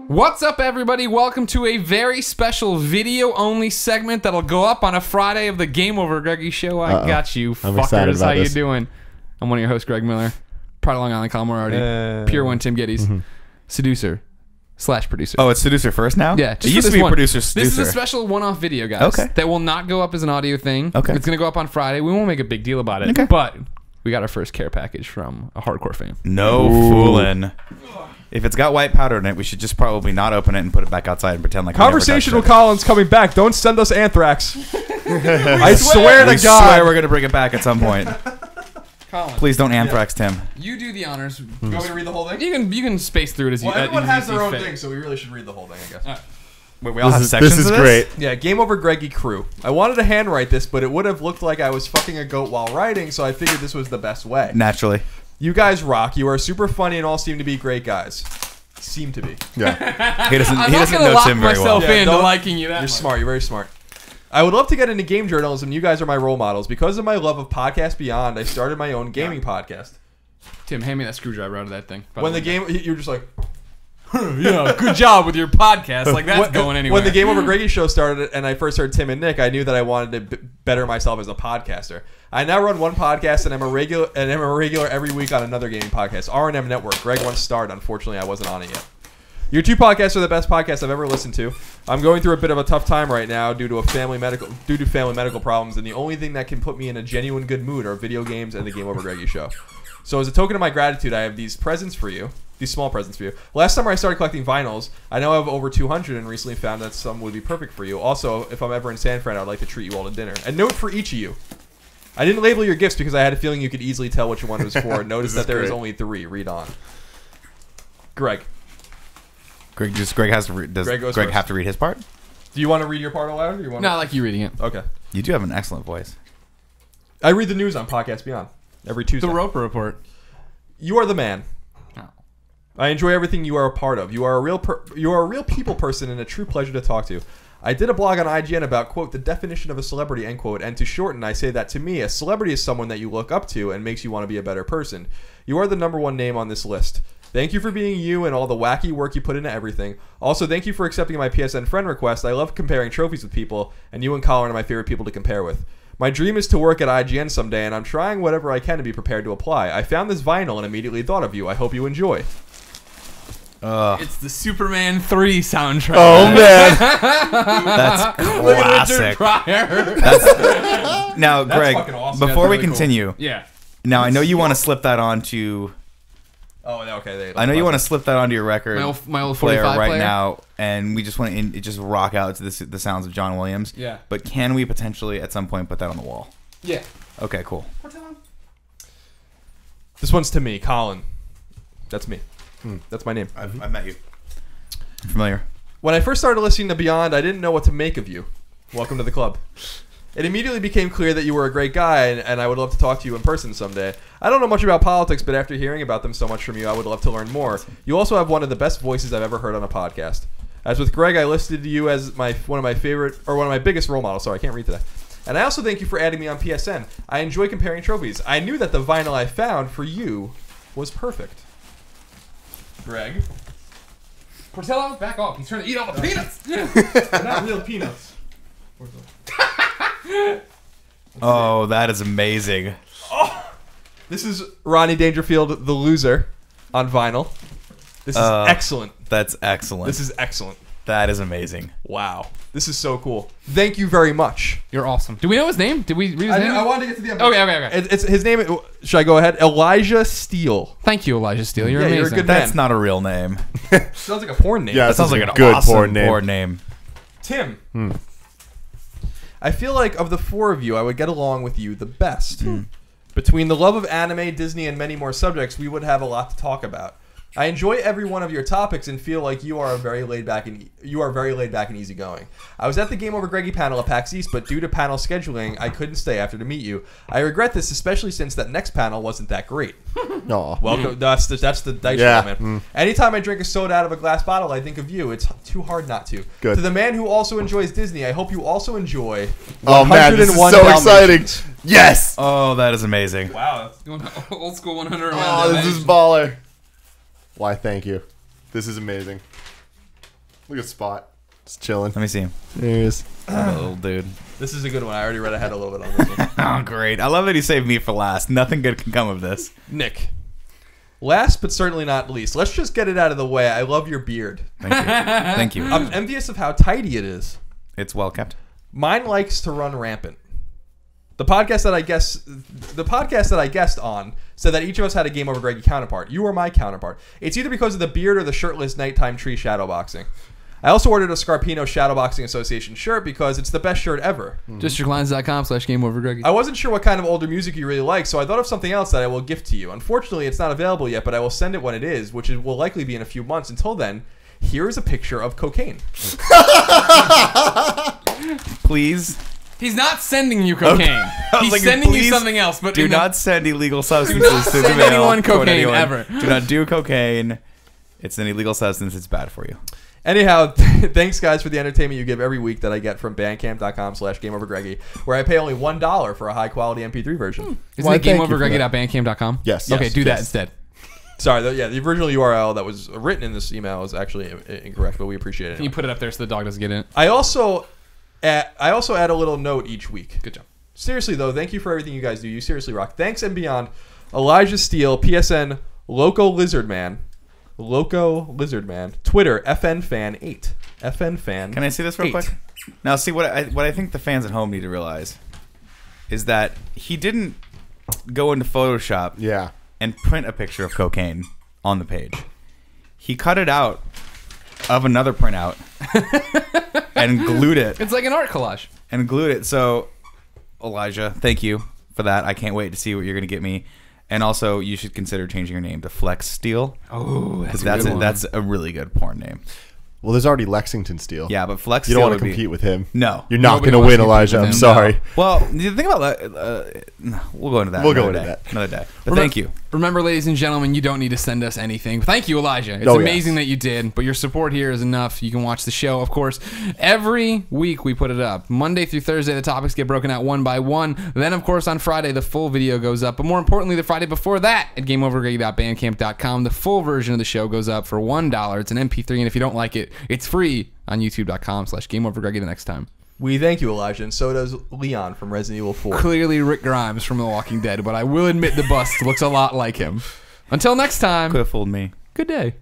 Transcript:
What's up, everybody? Welcome to a very special video-only segment that'll go up on a Friday of the GameOverGreggy show. I got you, fuckers. How you doing? I'm one of your hosts, Greg Miller. Part of Long Island, Colin Moriarty. Pure One, Tim Gettys. Seducer/producer. Oh, it's Seducer first now? Yeah. It used to be Producer Seducer. This is a special one-off video, guys. Okay. That will not go up as an audio thing. Okay. It's going to go up on Friday. We won't make a big deal about it. Okay. But we got our first care package from a hardcore fan. No fooling. If it's got white powder in it, we should just probably not open it and put it back outside and pretend like Conversational Colin's coming back. Don't send us anthrax. I swear to God. I swear we're going to bring it back at some point. Colin, Please don't anthrax Tim. you do the honors. You want me to read the whole thing? You can space through it as you. Well, everyone has their own fit. thing, so we really should read the whole thing, I guess. Wait, we all have sections This is of great. Yeah, GameOverGreggy crew. I wanted to handwrite this, but it would have looked like I was fucking a goat while writing, so I figured this was the best way. Naturally. You guys rock. You are super funny and all seem to be great guys. Seem to be. Yeah. He doesn't I'm not know gonna lock Tim very well. myself into don't- liking you that You're much. smart. You're very smart. I would love to get into game journalism. You guys are my role models. Because of my love of Podcast Beyond, I started my own gaming podcast. Tim, hand me that screwdriver out of that thing. When the game, you're just like, yeah, good job with your podcast. Like that's going anywhere. When the GameOverGreggy show started and I first heard Tim and Nick, I knew that I wanted to better myself as a podcaster. I now run one podcast and I'm a regular every week on another gaming podcast, R&M Network. Greg once starred. Unfortunately, I wasn't on it yet. Your two podcasts are the best podcasts I've ever listened to. I'm going through a bit of a tough time right now due to family medical problems, and the only thing that can put me in a genuine good mood are video games and the GameOverGreggy show. So as a token of my gratitude, I have these presents for you. These small presents for you. Last summer I started collecting vinyls. I now have over 200 and recently found that some would be perfect for you. Also, if I'm ever in San Fran, I'd like to treat you all to dinner. A note for each of you. I didn't label your gifts because I had a feeling you could easily tell which one was for. Notice that there is only 3. Read on. Greg. Greg has to read. Does Greg have to read his part? Do you want to read your part aloud? Or you want No, I like you reading it. Okay. You do have an excellent voice. I read the news on Podcast Beyond every Tuesday. The Roper Report. You are the man. Oh. I enjoy everything you are a part of. You are a real people person and a true pleasure to talk to. I did a blog on IGN about, quote, the definition of a celebrity, end quote, and to shorten, I say that to me, a celebrity is someone that you look up to and makes you want to be a better person. You are the #1 name on this list. Thank you for being you and all the wacky work you put into everything. Also, thank you for accepting my PSN friend request. I love comparing trophies with people, and you and Colin are my favorite people to compare with. My dream is to work at IGN someday, and I'm trying whatever I can to be prepared to apply. I found this vinyl and immediately thought of you. I hope you enjoy. It's the Superman 3 soundtrack. Oh man. That's Look at Richard classic. Pryor. Now, That's Greg, fucking awesome. before That's we really cool. continue, Yeah. now I know you want to slip that onto. Oh, okay. I know you want to slip that onto your record My old player 45 right player? now, and we just want to just rock out to the sounds of John Williams. Yeah. But can we potentially at some point put that on the wall? Yeah. Okay, cool. This one's to me, Colin. That's me. That's my name. I've met you. Familiar. When I first started listening to Beyond, I didn't know what to make of you. Welcome to the club. It immediately became clear that you were a great guy, and I would love to talk to you in person someday. I don't know much about politics, but after hearing about them so much from you, I would love to learn more. You also have one of the best voices I've ever heard on a podcast. As with Greg, I listed you as one of my biggest role models. Sorry, I can't read today. And I also thank you for adding me on PSN. I enjoy comparing trophies. I knew that the vinyl I found for you was perfect. Greg. Portillo, back off. He's trying to eat all the peanuts. They're not real peanuts. Oh, that is amazing. This is Ronnie Dangerfield, the loser, on vinyl. This is excellent. That's excellent. This is excellent. That is amazing. Wow. This is so cool. Thank you very much. You're awesome. Do we know his name? Did we read his name? I wanted to get to the end. Okay. It's his name. Should I go ahead? Elijah Steele. Thank you, Elijah Steele. You're Yeah, amazing. you're a good That's man. not a real name. Sounds like a porn name. Yeah, That sounds like an good awesome porn name. Tim. I feel like of the 4 of you, I would get along with you the best. Between the love of anime, Disney, and many more subjects, we would have a lot to talk about. I enjoy every one of your topics and feel like you are very laid back and easygoing. I was at the GameOverGreggy panel at PAX East, but due to panel scheduling, I couldn't stay after to meet you. I regret this, especially since that next panel wasn't that great. No. Welcome. That's the dice roll, man. Anytime I drink a soda out of a glass bottle, I think of you. It's too hard not to. Good. To the man who also enjoys Disney, I hope you also enjoy. Oh man, this is 101 so Dalmatians. exciting. Yes. Oh, that is amazing. Wow. Old school 100. Oh, this is baller. Why, thank you. This is amazing. Look at Spot. Just chilling. Let me see him. There he is. Little dude. This is a good one. I already read ahead a little bit on this one. Oh, great. I love that he saved me for last. Nothing good can come of this. Nick. Last but certainly not least, let's just get it out of the way. I love your beard. Thank you. Thank you. I'm envious of how tidy it is. It's well kept. Mine likes to run rampant. The podcast that I guessed on said that each of us had a Game Over Greggy counterpart. You are my counterpart. It's either because of the beard or the shirtless nighttime tree shadowboxing. I also ordered a Scarpino Shadowboxing Association shirt because it's the best shirt ever. Districtlines.com/GameOverGreggy. I wasn't sure what kind of older music you really like, so I thought of something else that I will gift to you. Unfortunately, it's not available yet, but I will send it when it is, which will likely be in a few months. Until then, here is a picture of cocaine. Please. He's not sending you cocaine. He's like, sending you please something else. But do not send illegal substances to the send mail. anyone toward cocaine anyone. ever. Do not do cocaine. It's an illegal substance. It's bad for you. Anyhow, thanks guys for the entertainment you give every week that I get from bandcamp.com/GameOverGreggy, where I pay only $1 for a high quality MP3 version. Isn't it GameOverGreggy.bandcamp.com? Yes. Okay, Yes, do that yes. instead. Sorry, the original URL that was written in this email is actually incorrect, but we appreciate it. Can you put it up there so the dog doesn't get in it? I also add a little note each week. Good job. Seriously though, thank you for everything you guys do. You seriously rock. Thanks and beyond. Elijah Steele, PSN Loco Lizard Man, Twitter FNFan8, FNFan. Can I see this real quick? Now, see what I think the fans at home need to realize is that he didn't go into Photoshop Yeah. and print a picture of cocaine on the page. He cut it out of another printout and glued it. It's like an art collage. And glued it. So, Elijah, thank you for that. I can't wait to see what you're going to get me. And also, you should consider changing your name to Flex Steel. Oh, Because that's a really good porn name. Well, there's already Lexington Steel. Yeah, but Flex You Steel don't want to would be- compete with him. No. You're not Nobody going to wants win, to compete Elijah. with I'm him. sorry. Well, the thing about we'll go into that. We'll go another into day. that. Another day. But thank you. Remember, ladies and gentlemen, you don't need to send us anything. Thank you, Elijah. It's Oh, amazing yes. that you did, but your support here is enough. You can watch the show, of course. Every week we put it up. Monday through Thursday, the topics get broken out one by one. Then, of course, on Friday, the full video goes up. But more importantly, the Friday before that at GameOverGreggy.bandcamp.com, the full version of the show goes up for $1. It's an MP3, and if you don't like it, it's free on YouTube.com/GameOverGreggy the next time. We thank you, Elijah, and so does Leon from Resident Evil 4. Clearly Rick Grimes from The Walking Dead, but I will admit the bust looks a lot like him. Until next time, Could have fooled me. good day.